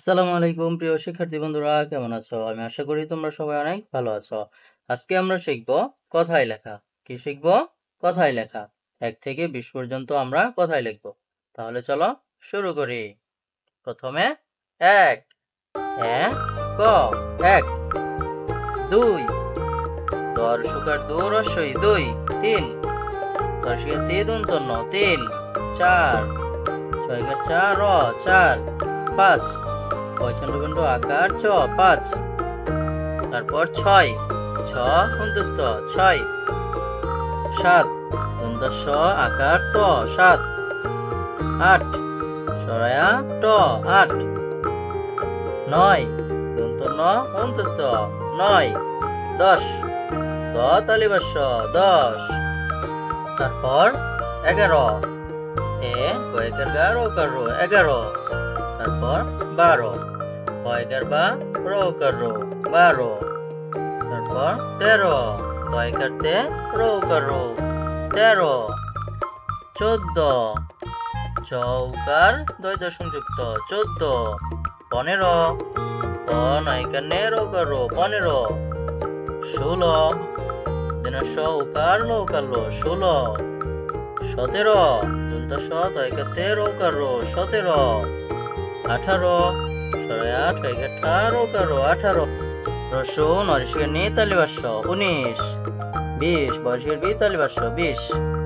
আসসালামু আলাইকুম প্রিয় শিক্ষার্থী বন্ধুরা, কেমন আছো? আমি আশা করি তোমরা সবাই অনেক ভালো আছো। আজকে আমরা শিখব কথায় লেখা। কি শিখব? কথায় লেখা। 1 থেকে 20 পর্যন্ত আমরা কথায় লিখব। তাহলে চলো শুরু করি। প্রথমে 1 এ ক 1 2 দর্শকার দৌরস্যই 2 3 দর্শকের তে দন্তন্য 3 4 ছয়কার 4 র 4 5 পয়চন্দ্রবিন্দ আকার চ 5 তারপর 6 ছ অন্তস্থ 6 7 দন্তস্ব আকার ত 7 8 সরায়া ট 8 9 দন্ত ন অন্তস্থ 9 10 দ তালিবাস্য 10 তারপর 11 এ কয়েকার গা রোকার রো 11 তারপর 12 কয়েকার বা রোকার রো 12 তারপর 13 কয়েকার তে রোকার রো 13 14 চৌকার দ্বৈত সংযুক্ত 14 15 নয়কার নে রোকার রো 15 16 দিনস্য উকার লৌকার লো 16 17 দন্তস্ব তয়কার তে রোকার রো 17 18 সরায়া ঠয়কার ঠা রোকার রো 18 রসু নরিশের নি তালিবাস্য 19 20 বর্ষের বি তালিবাস্য 20